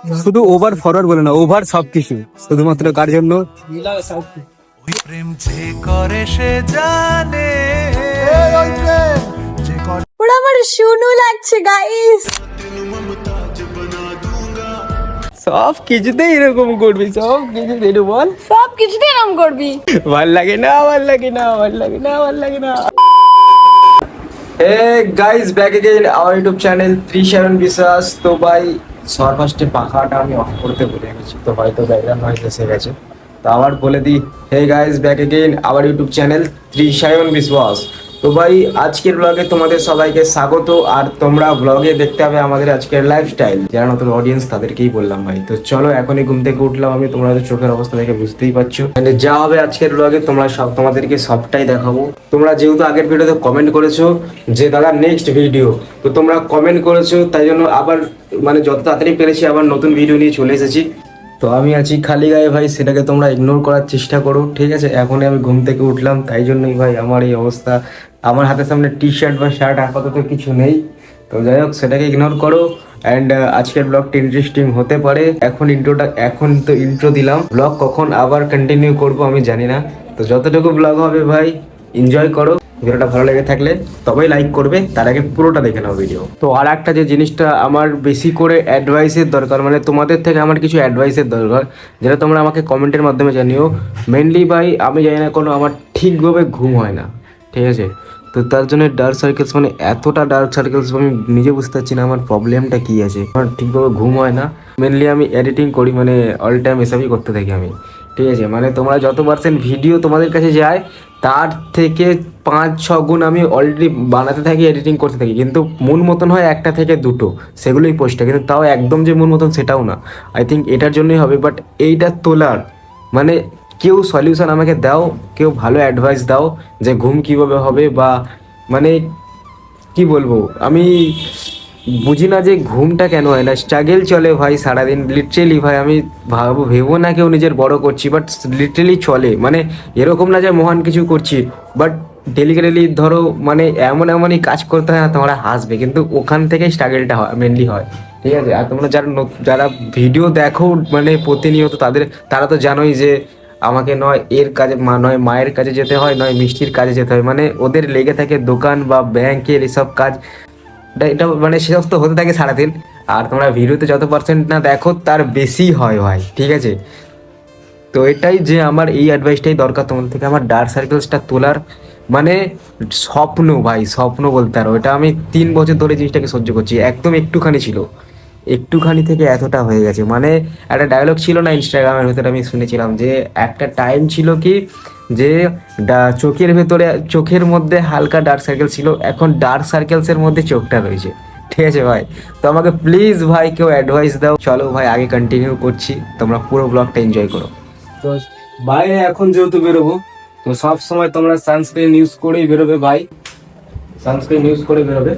শুধু over forward বলে না, ওভার সবকিছু, শুধুমাত্র কার জন্য? ওই প্রেম যে করে সে জানে, যে করে ওরা আমার শুনু লাগছে গাইস। সব কিছুতে এরকম করবি, সব কিছুতে একটু বল। সব কিছুতে এরকম করবি? ভাল লাগে না, ভাল লাগে না, ভাল লাগে না, ভাল লাগে না। Hey guys, back again our YouTube channel ত্রিশারণ Biswas. তো ভাই সবার ফার্স্টে পাখাটা আমি অফ করতে ভুলে গেছি, তো হয়তো ব্যাকগ্রাউন্ড নয়েজ এসে গেছে, তো আবার বলে দিই, hey guys back again our YouTube channel Trisharan Biswas. তো ভাই আজকের ব্লগে তোমাদের সবাইকে স্বাগত। আর তোমরা ব্লগে দেখতে হবে আমাদের আজকের লাইফস্টাইল। যারা নতুন অডিয়েন্স তাদেরকেই বললাম ভাই। তো চলো, এখনই ঘুম থেকে উঠলাম আমি, তোমরা তো চোখের অবস্থা দেখে বুঝতেই পারছো। যা হবে আজকের ব্লগে তোমরা সব, তোমাদেরকে সবটাই দেখাবো। তোমরা যেহেতু আগের ভিডিওতে কমেন্ট করেছো যে দাদা নেক্সট ভিডিও, তো তোমরা কমেন্ট করেছো, তাই জন্য আবার মানে যত তাড়াতাড়ি পেরেছি আবার নতুন ভিডিও নিয়ে চলে এসেছি। তো আমি আছি খালি গায়ে ভাই, সেটাকে তোমরা ইগনোর করার চেষ্টা করো, ঠিক আছে? এখনই আমি ঘুম থেকে উঠলাম, তাই জন্যই ভাই আমার এই অবস্থা। আমার হাতের সামনে টি শার্ট বা শার্ট আপাতত কিছু নেই। তো যাই হোক, সেটাকে ইগনোর করো। অ্যান্ড আজকের ব্লগটা ইন্টারেস্টিং হতে পারে। এখন তো ইন্ট্রো দিলাম, ব্লগ কখন আবার কন্টিনিউ করব আমি জানি না। তো যতটুকু ব্লগ হবে ভাই এনজয় করো। ভিডিওটা ভালো লেগে থাকলে তবেই লাইক করবে, তার আগে পুরোটা দেখে নাও ভিডিও। তো আর একটা যে জিনিসটা আমার বেশি করে অ্যাডভাইসের দরকার, মানে তোমাদের থেকে আমার কিছু অ্যাডভাইসের দরকার, যেটা তোমরা আমাকে কমেন্টের মাধ্যমে জানিও। মেনলি ভাই আমি জানি না কোনো আমার ঠিকভাবে ঘুম হয় না, ঠিক আছে? তো তার জন্য ডার্ক সার্কেলস, মানে এতটা ডার্ক সার্কেলস আমি নিজে বুঝতে পারছি না আমার প্রবলেমটা কী আছে। আমার ঠিকভাবে ঘুম হয় না। মেনলি আমি এডিটিং করি, মানে অল টাইম এসবই করতে থাকি আমি, ঠিক আছে? মানে তোমরা যত পার্সেন্ট ভিডিও তোমাদের কাছে যায় তার থেকে 5-6 গুণ আমি অলরেডি বানাতে থাকি, এডিটিং করতে থাকি, কিন্তু মন মতন হয় 1টা থেকে 2টো, সেগুলোই পোস্ট হয়, কিন্তু তাও একদম যে মন মতন সেটাও না। আই থিঙ্ক এটার জন্যই হবে, বাট এইটা তোলার মানে কেউ সলিউশন আমাকে দাও, কেউ ভালো অ্যাডভাইস দাও যে ঘুম কীভাবে হবে, বা মানে কি বলবো, আমি বুঝি না যে ঘুমটা কেন হয় না। স্ট্রাগেল চলে ভাই সারাদিন, লিটারেলি ভাই। আমি ভেবো না কেউ নিজের বড় করছি, বাট লিটারেলি চলে, মানে এরকম না যে মহান কিছু করছি, বাট ডেলি ধরো মানে এমনই কাজ করতে হয় না, তোমরা হাসবে, কিন্তু ওখান থেকে স্ট্রাগেলটা হয়, মেনলি হয়, ঠিক আছে? আর তোমরা যারা ভিডিও দেখো মানে প্রতিনিয়ত, তারা তো জানোই যে আমাকে নয় এর কাজে নয় মায়ের কাজে যেতে হয়, নয় মিষ্টির কাজে যেতে হয়, মানে ওদের লেগে থাকে দোকান বা ব্যাংকের এসব কাজ। এটা মানে সেসব তো হতে থাকে সারাদিন। আর তোমরা ভিডিওতে যত পার্সেন্ট না দেখো তার বেশি হয় ভাই, ঠিক আছে? তো এটাই যে আমার এই অ্যাডভাইসটাই দরকার তোমাদের থেকে, আমার ডার্ক সার্কেলসটা তোলার মানে স্বপ্ন ভাই, স্বপ্ন বলতে পারো। এটা আমি 3 বছর ধরে জিনিসটাকে সহ্য করছি, একদম একটুখানি ছিল, একটুখানি থেকে এতটা হয়ে গেছে। মানে একটা ডায়লগ ছিল না ইনস্টাগ্রামের ভেতরে, আমি শুনেছিলাম যে একটা টাইম ছিল কি, যে চোখের ভেতরে, চোখের মধ্যে হালকা ডার্ক সার্কেল ছিল, এখন ডার্ক সার্কেলসের মধ্যে চোখটা রয়েছে, ঠিক আছে ভাই? তো আমাকে প্লিজ ভাই কেউ অ্যাডভাইস দাও। চলো ভাই আগে কন্টিনিউ করছি, তোমরা পুরো ব্লগটা এনজয় করো। তো বাইরে এখন যেহেতু বেরোবো, তো সব সময় তোমরা সানস্ক্রিন ইউজ করেই বেরোবে ভাই, সানস্ক্রিন ইউজ করে বেরোবে।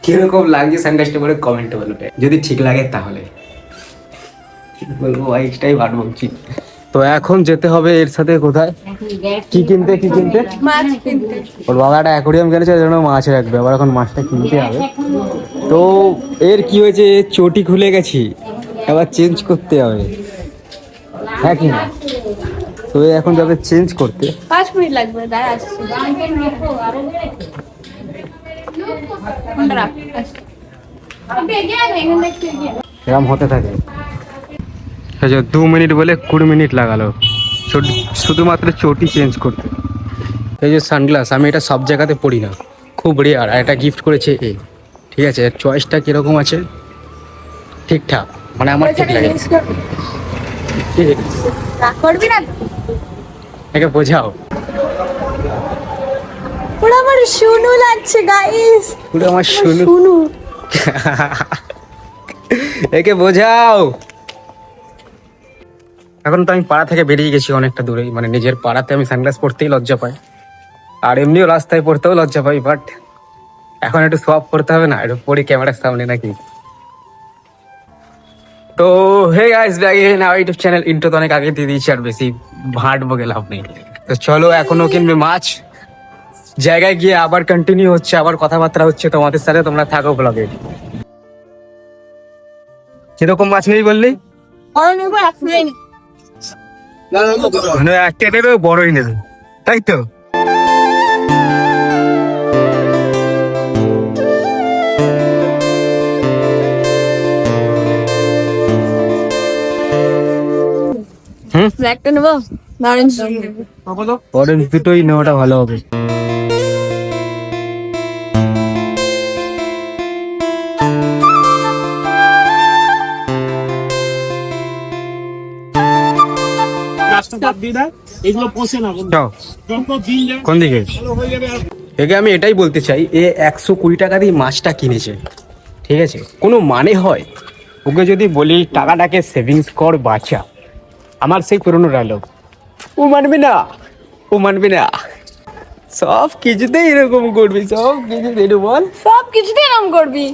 কিরকম লাগছে সানগ্লাসটা পরে কমেন্টে বলবে, যদি ঠিক লাগে তাহলে বলবো ভাই এটাই ভাট বলছি। তো এখন যেতে হবে এর সাথে কোথায়, কি কিনতে মাছ কিনতে। ওর বাবাটা অ্যাকোরিয়াম কিনেছে, ওই জন্য মাছ রাখবে, আবার এখন মাছটা কিনতে হবে। তো এর কি হয়েছে, চটি খুলে গেছি, আবার চেঞ্জ করতে হবে, হ্যাঁ কি না? তো এখন যাবে চেঞ্জ করতে। 5 মিনিট লাগবে, দাঁড়া আসছি। ফোনটা রাখ, আসছি। এরকম হতে থাকে। 2 মিনিট বলে 20 মিনিট লাগালো শুধুমাত্র চটি চেঞ্জ করতে। এই যে সানগ্লাস, আমি এটা সব জায়গাতে পরি না, খুব রেয়ার, আর এটা গিফট করেছে এ, ঠিক আছে? এর চয়েসটা কীরকম আছে, ঠিকঠাক, মানে আমার ঠিক লাগে। রাগ করবি না? একে বোঝাও। ওরা আমার শুনু লাগছে গাইস, পুরো আমার শুনু, শুনু। একে বোঝাও। এখন তো আমি পাড়া থেকে বেরিয়ে গেছি অনেকটা দূরেই, মানে নিজের পাড়াতে আমি সানগ্লাস পরতেই লজ্জা পাই, আর এমনিও রাস্তায় পড়তেও লজ্জা পাই, বাট এখন একটু সোয়াপ করতে হবে না, একটু পড়ি ক্যামেরার সামনে নাকি। তো hey guys, back in our YouTube channel. Intro তো অনেক আগে দিয়ে দিয়েছি, আর বেশি ভাঁটবো গেলে লাভ নেই। তো চলো, এখনো কিনবে মাছ, জায়গায় গিয়ে আবার কন্টিনিউ হচ্ছে, আবার কথাবার্তা হচ্ছে তোমাদের সাথে। তোমরা থাকো ব্লগে। কিরকম মাছ নেই বললি? মানে একটা নেবে, বড়ই নেবে, তাই তো? ব্ল্যাকটা নেবো, অরেঞ্জ অরেঞ্জ দুটোই নেওয়াটা ভালো হবে। যাও। কোন দিকে? একে আমি এটাই বলতে চাই, এ 120 টাকা দিয়ে মাছটা কিনেছে, ঠিক আছে? কোনো মানে হয়? ওকে যদি বলি টাকাটাকে সেভিংস কর বাঁচা, আমার সেই পুরনো ডায়লগ, ও মানবে না, ও মানবে না। সব কিছুতেই এরকম করবি, সব কিছুতে বল। সব কিছুতে নাম করবি।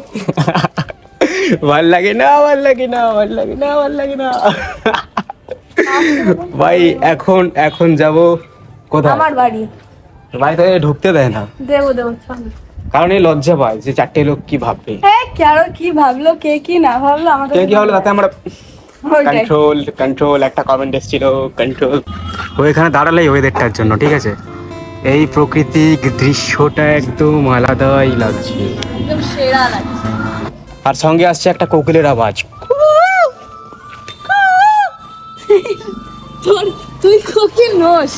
ভাল লাগে না, ভাল লাগে না, ভাল লাগে না, ভাল লাগে না। ভাই এখন যাব কোথায়? আমার বাড়ি ভাই তো ঢুকতে দেয় না, দেবো চল। কারণ এই লজ্জা পায় যে 4টে লোক কি ভাববে। কারো কি ভাবলো, কে কি না ভাবলো, আমাদের কে কি হলো তাতে আমরা ওইটাই। কন্ট্রোল একটা কমেন্ট এসেছিল, কন্ট্রোল। ও এখানে দাঁড়ালে ওয়েদারটার জন্য, ঠিক আছে? এই প্রাকৃতিক দৃশ্যটা একদম আলাদাই লাগছে, একদম সেরা লাগছে। আর সঙ্গে আসছে একটা কোকিলের আওয়াজ। তুই কোকিল নোস?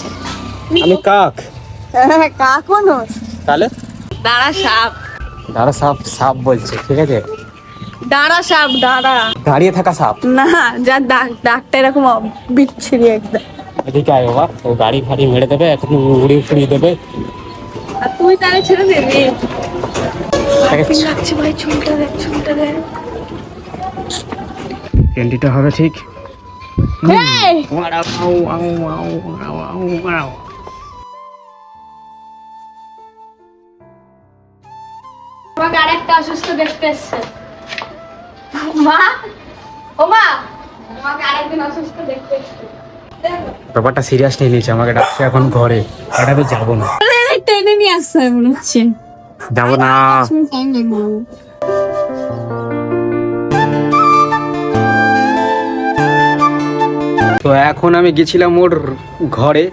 আমি কাক। কাকও নোস? তাহলে দাঁড়া সাপ। দাঁড়া সাপ? সাপ বলছে, ঠিক আছে? দাঁড়া সাপ, দাঁড়া। দাঁড়িয়ে থাকা সাপ? না, যা ডাকটা এরকম বিচ্ছিরি একদম। এদিকে আয় বাবা, ও গাড়ি ফাড়ি মেরে দেবে, এখন উড়িয়ে ফুড়িয়ে দেবে। আর তুই তাহলে ছেড়ে দিবি? তাকে লাগছে ভাই, চুলটা দেখ, চুলটা দেখ। ক্যান্ডিটা হবে ঠিক। এই! তোমাকে আরেকটা অসুস্থ দেখতে এসছে। মা, ও মা, তোমাকে আরেকদিন অসুস্থ দেখতে এসছে। ব্যাপারটা সিরিয়াস নিয়ে নিয়েছে, আমাকে ডাকছে এখন ঘরে। আর আমি যাবো না, টেনে নিয়ে আসতে হবে মনে হচ্ছে। যাবো না। তো এখন আমি গেছিলাম ওর ঘরে,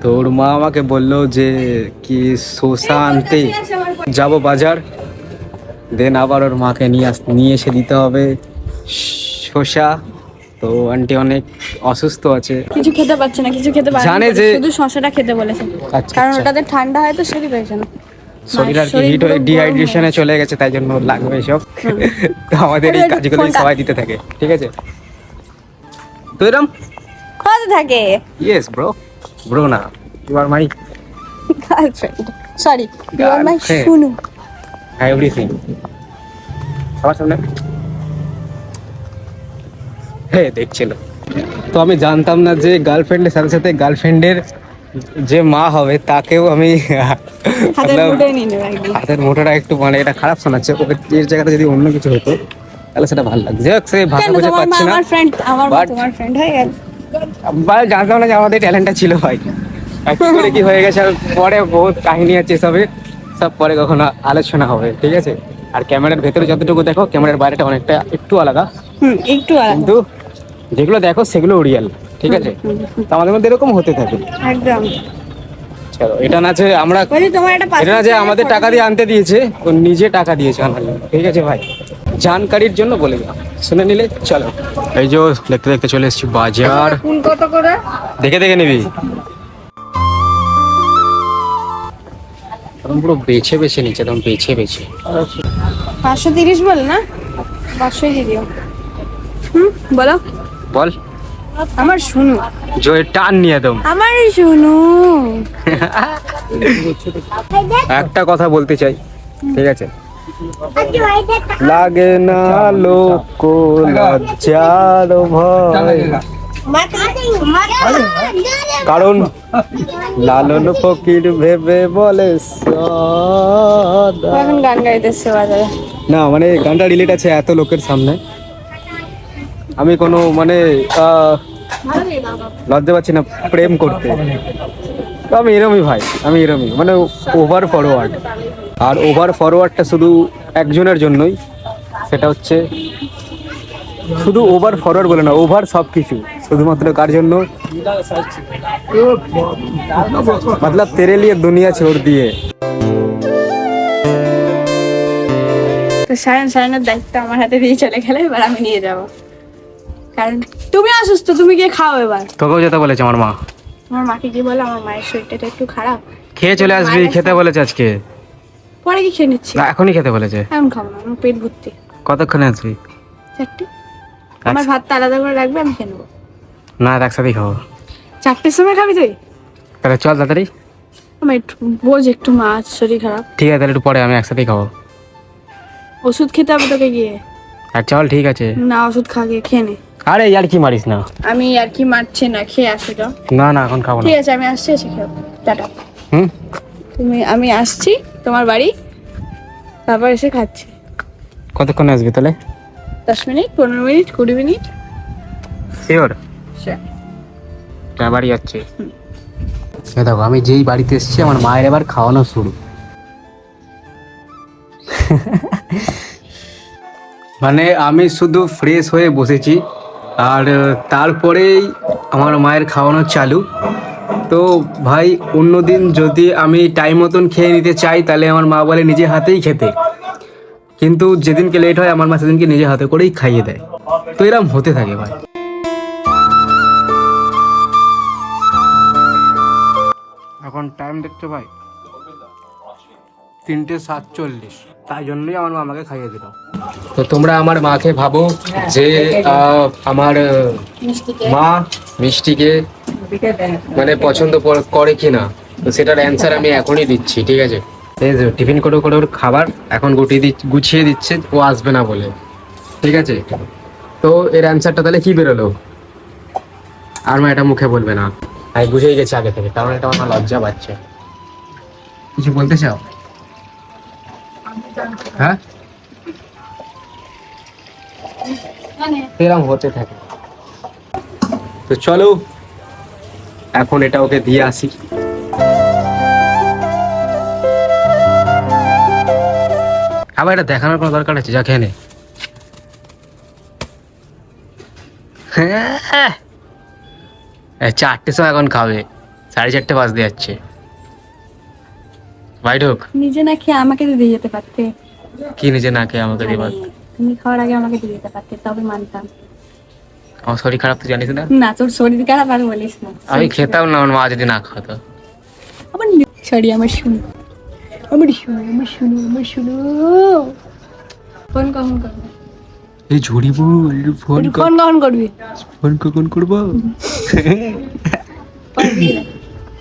তো ওর মা আমাকে বললো যে কি শসা আনতে যাবো বাজার, দেন আবার ওর মাকে নিয়ে এসে দিতে হবে শসা। তো আন্টি অনেক অসুস্থ আছে, কিছু খেতে পারছে না, কিছু খেতে পারছে জানে না, যে- শুধু শশাটা খেতে বলেছে। আচ্ছা, কারণ আচ্ছা। ওটাতে ঠান্ডা হয় তো শরীর হয়েছে না। শরীর আর কি শরীর হিট পুরো হয়ে গরম ডিহাইড্রেশনে হয়ে চলে গেছে, তাই জন্য লাগবে এসব। তো আমাদের এই কাজগুলোই সবাই দিতে থাকে, ঠিক আছে? তো এরম হতে থাকে। ইয়েস ব্রো, ব্রো না, you are my girlfriend, sorry, you are my Girlfriend. শুনু। এভরিথিং। সবার সামনে হ্যাঁ দেখছিল। তো আমি জানতাম না যে গার্লফ্রেন্ডের সাথে সাথে গার্লফ্রেন্ডের যে মা হবে তাকেও আমি হাতের মতলব মুঠোয় নিয়ে নেবে একদম। হাতের মোটাটা একটু মানে এটা খারাপ শোনাচ্ছে, ওকে এর জায়গাটা যদি অন্য কিছু হতো তাহলে সেটা ভালো লাগছে। যাই হোক, সে ভাষা কেন, বুঝে তোমার মা পাচ্ছি না, আমার ফ্রেন্ড, আমার মা But- তোমার ফ্রেন্ড হয়ে গেছে। জানতাম না যে আমাদের ট্যালেন্টটা ছিল ভাই। আর কি করে কি হয়ে গেছে, আর পরে বহুত কাহিনী আছে সবে, সব পরে কখনো আলোচনা হবে, ঠিক আছে? আর ক্যামেরার ভেতরে যতটুকু দেখো, ক্যামেরার বাইরেটা অনেকটা একটু আলাদা, একটু আলাদা। কিন্তু যেগুলো দেখো সেগুলো রিয়েল, ঠিক আছে? তো আমাদের মধ্যে এরকম হতে থাকে। একদম। চলো, এটা না যে আমরা, বলি তোমার একটা এটা না যে আমাদের টাকা দিয়ে আনতে দিয়েছে, ও নিজে টাকা দিয়েছে আনার জন্য, ঠিক আছে ভাই? জানকারির জন্য বলে দিলাম, শুনে নিলে চলো। এই যে দেখতে দেখতে চলে এসেছি বাজার, ফুল কত করে? দেখে দেখে নিবি। তখন পুরো বেছে বেছে নিচ্ছে, তখন বেছে বেছে। 530 বল না, 500 দিয়ে দিও। বলো। বল, আমার শুনু, জয়ের টান নিয়ে একদম। আমার শুনু। একটা কথা বলতে চাই, ঠিক আছে? লাগে না লোক লজ্জার ভয়, কারণ লালন ফকির ভেবে বলে সদা। এখন গান গাইতেছে বাজারে। না মানে গানটা রিলেট আছে এত লোকের সামনে, আমি কোনো মানে লজ্জা পাচ্ছি না প্রেম করতে। তো আমি এরমই ভাই, আমি এরমই, মানে ওভার ফরওয়ার্ড। আর ওভার ফরওয়ার্ডটা শুধু একজনের জন্যই, সেটা হচ্ছে শুধু ওভার ফরওয়ার্ড বলে না, ওভার সব কিছু শুধুমাত্র কার জন্য, মতলব তেরে লিয়ে দুনিয়া ছোড় দিয়ে। তো সায়নের দায়িত্ব আমার হাতে দিয়ে চলে গেলে এবার আমি নিয়ে যাব, কারণ তুমি অসুস্থ, তুমি গিয়ে খাও এবার। তোকেও যেতে বলেছে আমার মা। আমার মাকে গিয়ে বলে আমার মায়ের শরীরটা একটু খারাপ, খেয়ে চলে আসবি, খেতে বলেছে আজকে। পরে কি খেয়ে নিচ্ছি? না, এখনই খেতে বলেছে। এখন খাবো না, আমার পেট ভর্তি। কতক্ষণে আসবি? 4টে। আমার ভাতটা আলাদা করে রাখবে, আমি খেয়ে নেবো। না, একসাথেই খাবো। 4টের সময় খাবি তুই? তাহলে চল তাড়াতাড়ি। আমার একটু বোঝ, একটু মাছ শরীর খারাপ। ঠিক আছে, তাহলে একটু পরে আমি একসাথেই খাবো। ওষুধ খেতে হবে তোকে গিয়ে। আর চল, ঠিক আছে। না, ওষুধ খা, গিয়ে খেয়ে নে। আরে ইয়ার কি মারিস না। আমি আর কি মারছি না, খেয়ে আসি তো। না না, এখন খাবো না। ঠিক আছে, আমি আসছি, এসে খেয়ে টাটা। হুম, আমি আসছি তোমার বাড়ি, তারপর এসে খাচ্ছি। কতক্ষণে আসবি তাহলে? 10 মিনিট, 15 মিনিট, 20 মিনিট। শিওর? বাড়ি যাচ্ছে। দেখো, আমি যেই বাড়িতে এসেছি আমার মায়ের এবার খাওয়ানো শুরু। মানে আমি শুধু ফ্রেশ হয়ে বসেছি, আর তারপরেই আমার মায়ের খাওয়ানো চালু। তো ভাই, অন্যদিন যদি আমি টাইম মতন খেয়ে নিতে চাই তাহলে আমার মা বলে নিজে হাতেই খেতে, কিন্তু যেদিনকে লেট হয় আমার মা সেদিনকে নিজে হাতে করেই খাইয়ে দেয়। তো এরম হতে থাকে ভাই। এখন টাইম দেখতে ভাই 3:47, তাই জন্যই আমার মা আমাকে খাইয়ে দিল। তো তোমরা আমার মাকে ভাবো যে আমার মা মিষ্টিকে মানে পছন্দ করে কি না, তো সেটার অ্যান্সার আমি এখনই দিচ্ছি, ঠিক আছে? এই যে টিফিন করে করে ওর খাবার এখন গুছিয়ে দিচ্ছে ও আসবে না বলে, ঠিক আছে? তো এর অ্যান্সারটা তাহলে কি বেরোলো? আর মা এটা মুখে বলবে না, আমি বুঝেই গেছি আগে থেকে, কারণ এটা আমার লজ্জা পাচ্ছে। কিছু বলতে চাও? হ্যাঁ, এরকম হতে থাকে। তো চলো এখন এটা ওকে দিয়ে আসি। আবার এটা দেখানোর কোনো দরকার আছে? যা খেয়ে নে। হ্যাঁ, 4টের সময় এখন খাবে, 4:30 বাজতে যাচ্ছে। ভাই ঢোক। নিজে না খেয়ে আমাকে দিয়ে যেতে পারতে। কি নিজে না খেয়ে আমাকে দিবা? তুমি খাওয়ার আগে আমাকে দিয়ে যেতে পারতে, তবে মানতাম। আমার শরীর খারাপ তো জানিস না? না, তোর শরীর খারাপ আর বলিস না। আমি খেতাম না আমার মা যদি না খাওয়াতো। আমার সরি, আমার শুনো, ফোন কখন করবি? এই ঝুড়ি বল, ফোন ফোন কখন করবি? ফোন কখন করবো?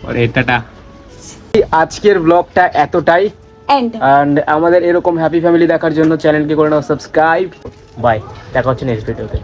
পরে টাটা। আজকের ব্লগটা এতটাই, এন্ড আমাদের এরকম হ্যাপি ফ্যামিলি দেখার জন্য চ্যানেলকে করে নাও সাবস্ক্রাইব। বাই, দেখা হচ্ছে নেক্সট ভিডিওতে।